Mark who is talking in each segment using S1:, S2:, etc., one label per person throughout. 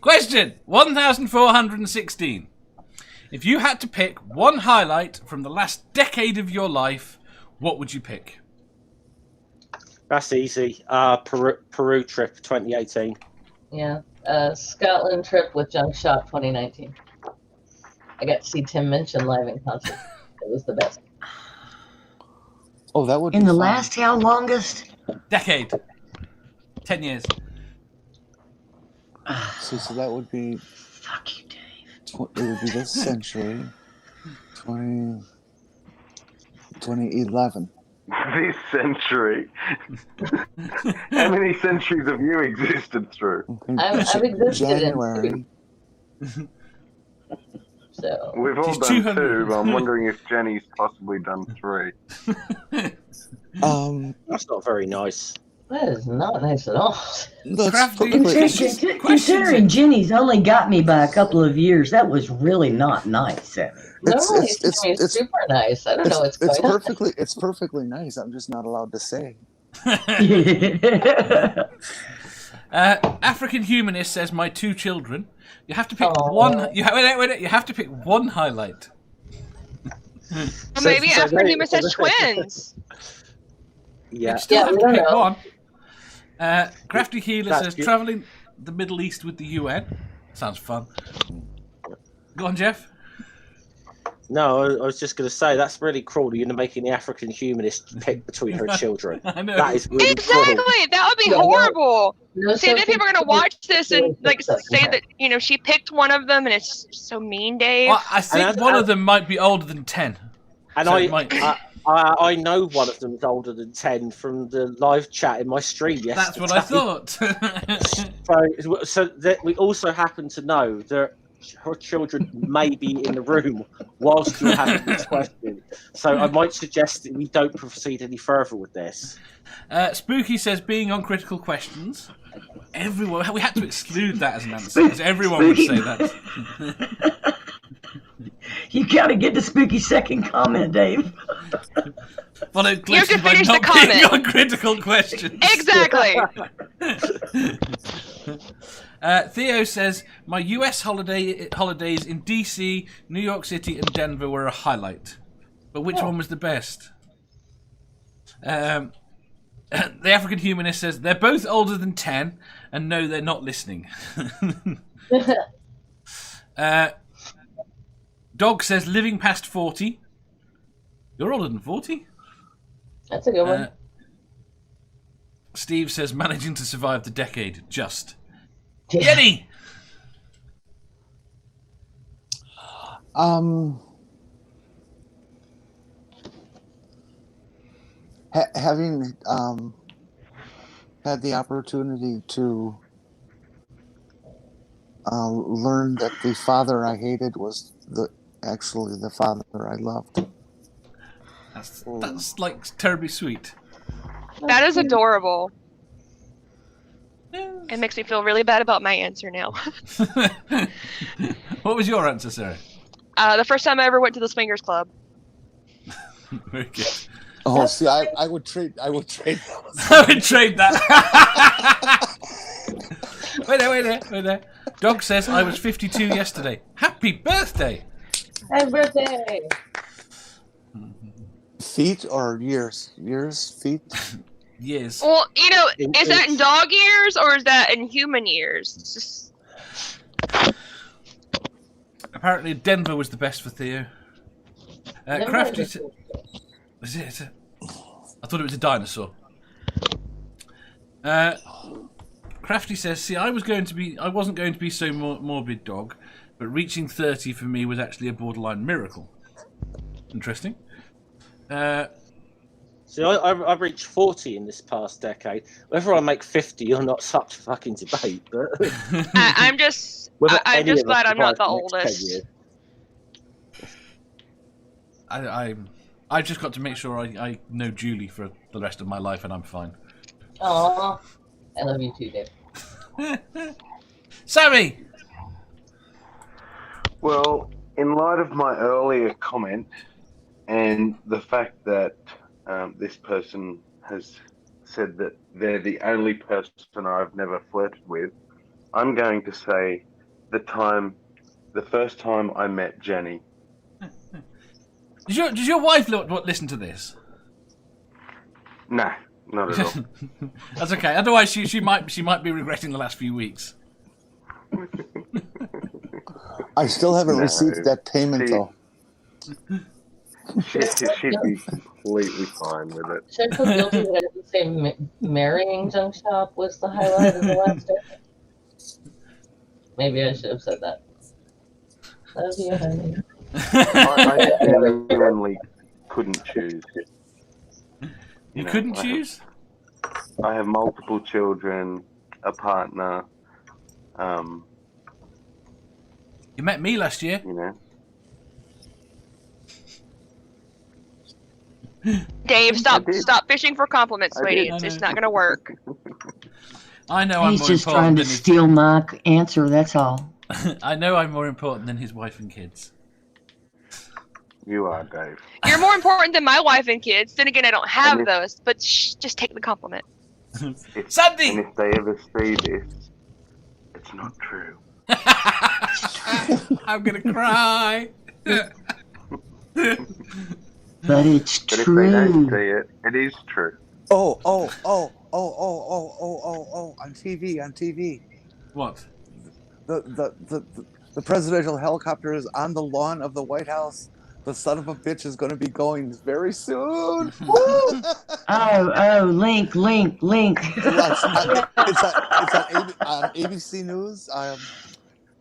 S1: Question 1416. If you had to pick one highlight from the last decade of your life, what would you pick?
S2: That's easy. Peru trip 2018.
S3: Yeah. Scotland trip with Junk Shot 2019. I got to see Tim Minchin live in concert. It was the best.
S4: Oh, that would
S5: In
S4: be
S5: the
S4: fun.
S5: last how longest?
S1: Decade. 10 years.
S4: So that would be.
S5: Fuck you, Dave.
S4: It would be this century. 2011.
S6: This century. How many centuries have you existed through?
S3: I've existed
S4: January.
S3: So
S6: We've all
S1: She's
S6: done
S1: 200.
S6: 2, but I'm wondering if Jenny's possibly done 3.
S2: That's not very nice.
S3: that is not nice at all.
S4: That's
S1: Crafty.
S4: perfectly-
S5: Considering Jenny's only got me by a couple of years, that was really not nice, Sammy.
S3: No,
S4: It's-
S3: it's super nice. I don't know what's going on.
S4: It's perfectly nice. I'm just not allowed to say.
S1: African Humanist says, my 2 children. You have to pick one. You have to pick one highlight.
S7: Well, maybe African Humanist has twins.
S2: Yeah.
S1: You still have
S3: we
S1: to
S3: don't
S1: pick
S3: know.
S1: one. Crafty Healer
S2: That's
S1: says,
S2: good.
S1: traveling the Middle East with the UN. Sounds fun. Go on, Jeff.
S2: No, I was just going to say, that's really cruel. You're making the African humanist pick between her children.
S1: I know.
S2: That is really
S7: Exactly.
S2: cruel.
S7: That would be
S3: Yeah, no.
S7: horrible.
S3: No
S7: See, then
S3: social
S7: people are going to watch this and like
S3: security
S7: say that she picked one of them, and it's so mean, Dave.
S1: Well, I think
S2: And
S1: one of them might be older than 10.
S2: And
S1: So it might-
S2: I know one of them is older than 10 from the live chat in my stream yesterday.
S1: That's what I thought.
S2: So that we also happen to know that her children may be in the room whilst you're having this question. So I might suggest that we don't proceed any further with this.
S1: Spooky says, being on critical questions. Everyone, we had to exclude that as an answer, because everyone would say that.
S5: You gotta get the spooky second comment, Dave.
S1: Followed
S7: You have to
S1: closely by
S7: finish the
S1: not being
S7: comment.
S1: on critical questions.
S7: Exactly.
S1: Theo says, my US holidays in DC, New York City, and Denver were a highlight. But which one was the best? The African Humanist says, they're both older than 10, and no, they're not listening. Dog says, living past 40. You're older than 40?
S3: That's a good one.
S1: Steve says, managing to survive the decade, just.
S3: Yeah.
S1: Jenny!
S4: Having had the opportunity to learn that the father I hated was actually the father I loved.
S1: That's like terribly sweet.
S7: That is adorable. It makes me feel really bad about my answer now.
S1: What was your answer, Sarah?
S7: The first time I ever went to the swingers club.
S1: Very good.
S4: Oh, see, I would trade.
S1: I would trade that. Wait there. Dog says, I was 52 yesterday. Happy birthday!
S3: Happy birthday!
S4: Feet or years? Years, feet.
S1: Years.
S7: Well, is that in dog years or is that in human years? It's just...
S1: Apparently, Denver was the best for Theo. Crafty. Is it? I thought it was a dinosaur. Crafty says, "See, I wasn't going to be so morbid, dog, but reaching 30 for me was actually a borderline miracle." Interesting.
S2: See, I've reached 40 in this past decade. Whether I make 50 or not, such a fucking debate. But
S7: I'm just glad I'm not the oldest.
S1: I've just got to make sure I know Julie for the rest of my life, and I'm fine.
S3: Aww. I love you too, Dave.
S1: Sammy!
S6: Well, in light of my earlier comment and the fact that this person has said that they're the only person I've never flirted with, I'm going to say the first time I met Jenny.
S1: Does your wife listen to this?
S6: Nah, not at all.
S1: That's okay. Otherwise, she might be regretting the last few weeks.
S4: I still haven't
S6: No,
S4: received that payment
S6: she-
S4: though.
S6: She'd be completely fine with it.
S3: Should I feel guilty that I didn't say marrying Junk Shop was the highlight of the last day? Maybe I should have said that. Love you, honey.
S6: I genuinely couldn't choose.
S1: You
S6: know,
S1: couldn't choose?
S6: I have multiple children, a partner.
S1: You met me last year.
S6: You know.
S7: Dave, stop
S6: did.
S7: fishing for compliments,
S6: I
S7: sweetie.
S6: did.
S7: It's not gonna work.
S1: I know I'm
S5: He's
S1: more
S5: just trying
S1: important
S5: to
S1: than his...
S5: steal my answer. That's all.
S1: I know I'm more important than his wife and kids.
S6: You are, Dave.
S7: You're more important than my wife and kids. Then again, I don't have
S6: And
S7: those. But just take the compliment.
S1: Sandy!
S6: And if they ever see this, it's not true.
S1: I'm gonna cry.
S5: But it's
S6: But if they don't
S5: true.
S6: see it, it is true.
S4: Oh, on TV.
S1: What?
S4: The presidential helicopter is on the lawn of the White House. The son of a bitch is going to be going very soon. Woo!
S5: Link.
S4: It's on ABC News.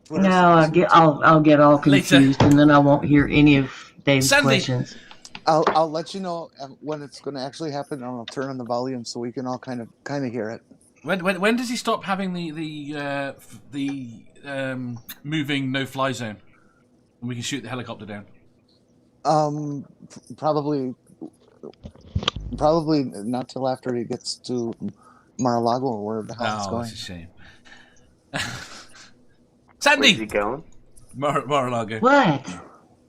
S4: Twitter
S5: No,
S4: search.
S5: I'll get all confused, and then I won't hear any of Dave's
S1: Sandy.
S5: questions.
S4: I'll let you know when it's going to actually happen. I'll turn on the volume so we can all kind of hear it.
S1: When does he stop having the moving no-fly zone, and we can shoot the helicopter down?
S4: Probably not till after he gets to Mar-a-Largo or wherever the hell it's
S1: Oh,
S4: going.
S1: that's a shame.
S6: Where's he
S1: Sandy,
S6: going?
S1: Mar-a-Largo.
S5: What?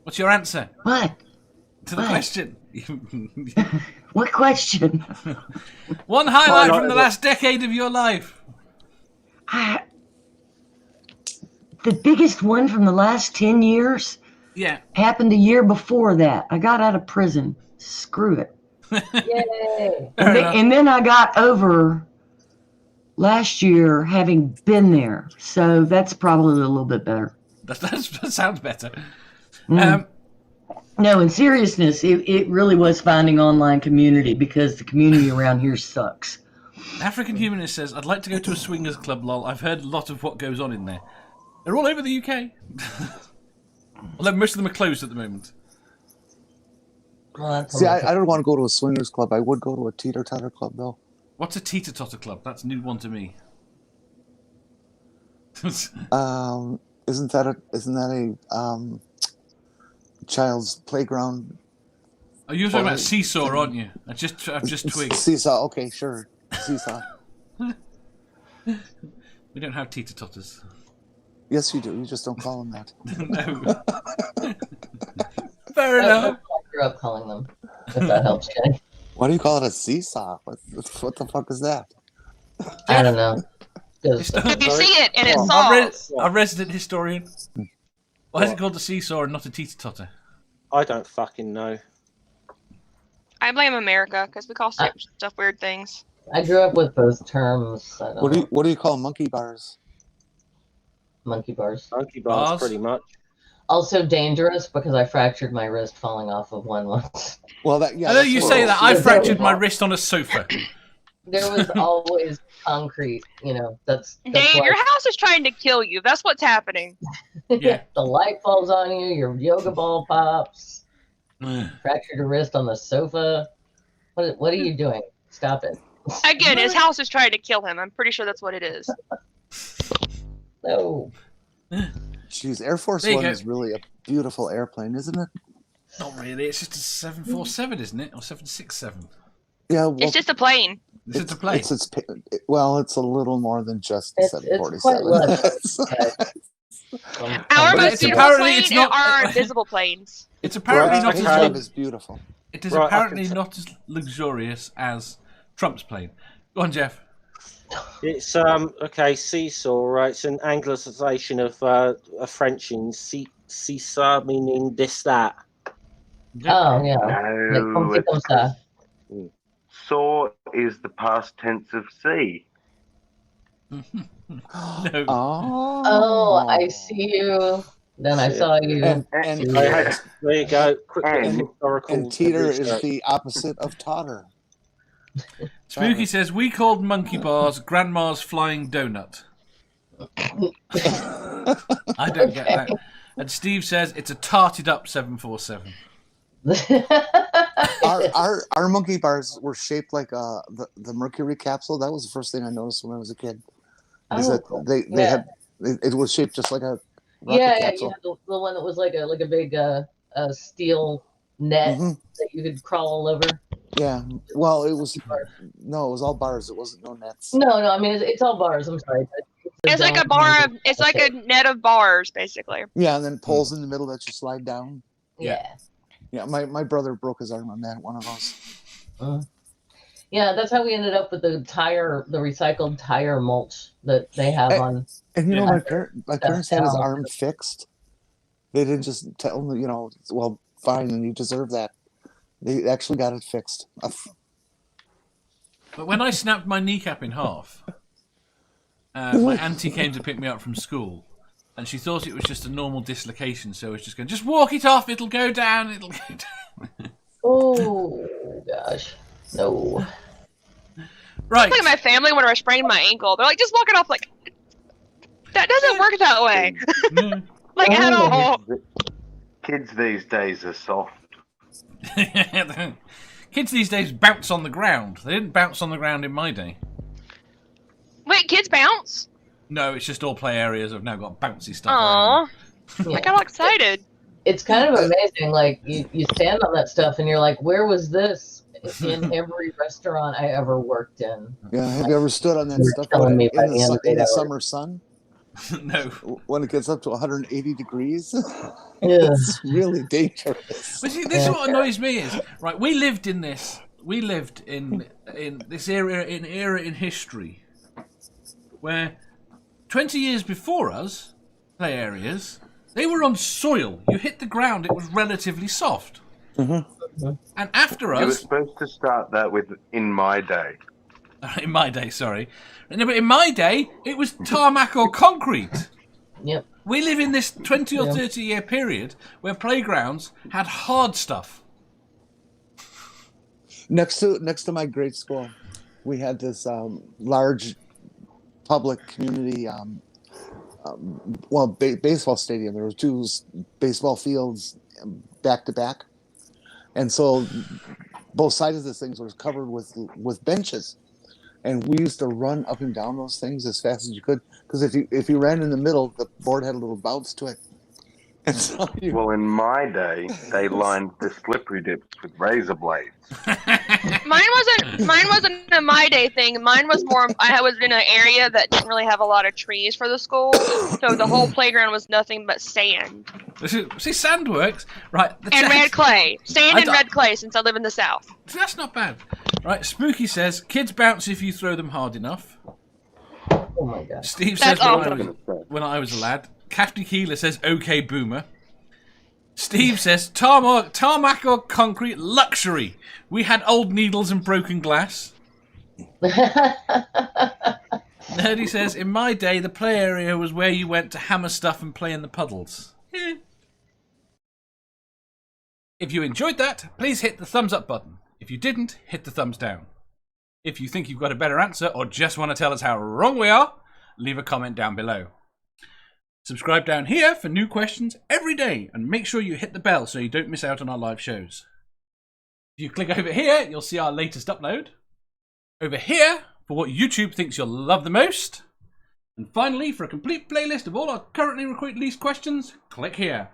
S1: What's your answer
S5: What?
S1: to the
S5: What?
S1: question?
S5: What question?
S1: One highlight
S2: Highlight
S1: from the
S2: of
S1: last decade of your life.
S5: The biggest one from the last 10 years
S1: Yeah.
S5: happened a year before that. I got out of prison. Screw it.
S3: Yay!
S1: Fair enough.
S5: And then I got over last year having been there. So that's probably a little bit better.
S1: That sounds better.
S5: Mm. No, in seriousness, it really was finding online community because the community around here sucks.
S1: African Humanist says, I'd like to go to a swingers club, lol. I've heard a lot of what goes on in there. They're all over the UK. Although most of them are closed at the moment.
S3: Well, that's
S4: See, I don't want to go to a swingers club. I would go to a teeter-totter club, though.
S1: What's a teeter-totter club? That's a new one to me.
S4: Isn't that a child's playground?
S1: Oh, you're talking about seesaw, aren't you? I've just twigged.
S4: Seesaw. Okay, sure. Seesaw.
S1: We don't have teeter-totters.
S4: Yes, you do. You just don't call them that.
S1: No. Fair enough.
S3: I grew up calling them, if that helps, Jenny.
S4: Why do you call it a seesaw? What the fuck is that?
S3: I don't know. 'Cause
S7: If you see it and it
S1: Our,
S7: solves.
S1: our resident historian. Why is it called a seesaw and not a teeter-totter?
S2: I don't fucking know.
S7: I blame America because we call stuff weird things.
S3: I grew up with those terms. I don't know.
S4: What do you call monkey bars?
S3: Monkey bars.
S2: Monkey bars,
S1: Bars?
S2: pretty much.
S3: Also dangerous because I fractured my wrist falling off of one once.
S4: Well, that yeah.
S1: I know
S4: that's
S1: you
S4: what-
S1: say that. I
S3: Yeah.
S1: fractured my wrist on a sofa.
S3: There was always concrete, that's
S7: Dave,
S3: why
S7: your house is trying to kill you. That's what's happening.
S1: Yeah.
S3: the light falls on you, your yoga ball pops, fractured your wrist on the sofa. What are you doing? Stop it.
S7: Again, his house is trying to kill him. I'm pretty sure that's what it is.
S3: No.
S4: Jeez, Air Force
S1: There you
S4: One
S1: go.
S4: is really a beautiful airplane, isn't it?
S1: Not really. It's just a 747, isn't it? Or 767.
S4: Yeah. Well,
S7: It's just a plane.
S1: It's just a plane.
S4: It's a little more than just a
S3: It's
S4: 747.
S3: quite less.
S7: Our
S1: But
S7: most
S1: it's
S7: beautiful
S1: apparently
S7: plane
S1: it's not-
S7: are our invisible planes.
S1: It's apparently
S2: Right,
S1: not
S2: okay.
S1: as
S4: Job is beautiful.
S1: it is
S2: Right, I
S1: apparently
S2: can-
S1: not as luxurious as Trump's plane. Go on, Jeff.
S2: It's okay. Seesaw, right? It's an Anglicization of a French in seesaw, meaning this that.
S3: Oh yeah, like
S6: No,
S3: comme ça.
S6: saw is the past tense of see.
S1: No.
S3: Oh, I see you. Then I saw you.
S4: And
S2: There you go. Quick bit of
S6: And-
S2: historical
S4: and teeter is
S2: research.
S4: the opposite of totter.
S1: Spooky says, we called monkey bars Grandma's flying donut. I don't get that. And Steve says, it's a tarted up 747.
S4: Our monkey bars were shaped like the Mercury capsule. That was the first thing I noticed when I was a kid. Is that
S3: cool.
S4: they
S3: Yeah.
S4: had it was shaped just like a rocket
S3: Yeah, you
S4: capsule.
S3: had the one that was like a big steel net
S4: Mhm.
S3: that you could crawl all over.
S4: Yeah. Well, it was all bars. It wasn't no nets.
S3: No, I mean it's all bars. I'm sorry.
S7: It's like a bar of. It's like a net of bars, basically.
S4: Yeah, and then poles in the middle that you slide down.
S3: Yeah.
S4: Yeah, my brother broke his arm on that one of those.
S3: Yeah, that's how we ended up with the recycled tire mulch that they have on.
S4: And you know,
S1: Yeah.
S4: my parents had his arm fixed. They didn't just tell him, well, fine, and you deserve that. They actually got it fixed.
S1: But when I snapped my kneecap in half, my auntie came to pick me up from school, and she thought it was just a normal dislocation, so I was just going, just walk it off, it'll go down, it'll go down.
S3: Oh, gosh. No.
S1: Right.
S7: Look at my family when I sprained my ankle. They're like, just walk it off. Like, that doesn't work that way.
S1: No.
S7: Like, at all.
S6: Kids these days are soft.
S1: Kids these days bounce on the ground. They didn't bounce on the ground in my day.
S7: Wait, kids bounce?
S1: No, it's just all play areas have now got bouncy stuff
S7: Aww.
S1: around.
S7: I got all excited.
S3: It's kind of amazing. Like, you stand on that stuff and you're like, where was this in every restaurant I ever worked in?
S4: Yeah, have you ever stood on that
S3: You're
S4: stuff
S3: killing
S4: in
S3: me by the end of
S4: the
S3: 8 hours.
S4: summer sun
S1: No.
S4: when it gets up to 180 degrees?
S3: Yeah.
S4: It's really dangerous.
S1: But see, this is what annoys me is, right, we lived in this era in history where 20 years before us, play areas, they were on soil. You hit the ground, it was relatively soft.
S4: Mm-hmm.
S1: And after
S6: You were
S1: us,
S6: supposed to start that with "in my day."
S1: in my day, sorry. No, but in my day, it was tarmac or concrete.
S3: Yep.
S1: We live in this 20 or 30 year period where playgrounds had hard stuff.
S4: Next to my grade school, we had this large public community baseball stadium. There were two baseball fields back to back, and so both sides of this things were covered with benches, and we used to run up and down those things as fast as you could, because if you ran in the middle, the board had a little bounce to it. And so
S6: Well, in my day, they lined the slippery dips with razor blades.
S7: Mine wasn't a my day thing. Mine was more. I was in an area that didn't really have a lot of trees for the school, so the whole playground was nothing but sand
S1: See, sand works, right?
S7: and red clay. Sand and red clay. Since I live in the south.
S1: That's not bad, right? Spooky says kids bounce if you throw them hard enough.
S3: Oh my god.
S1: Steve
S7: That's
S1: says
S7: awesome.
S1: when I was a lad. Captain Keeler says okay boomer. Steve says tarmac or concrete luxury. We had old needles and broken glass. Nerdy says in my day the play area was where you went to hammer stuff and play in the puddles. If you enjoyed that, please hit the thumbs up button. If you didn't, hit the thumbs down. If you think you've got a better answer or just want to tell us how wrong we are, leave a comment down below. Subscribe down here for new questions every day and make sure you hit the bell so you don't miss out on our live shows. If you click over here, you'll see our latest upload. Over here, for what YouTube thinks you'll love the most. And finally, for a complete playlist of all our currently released questions, click here.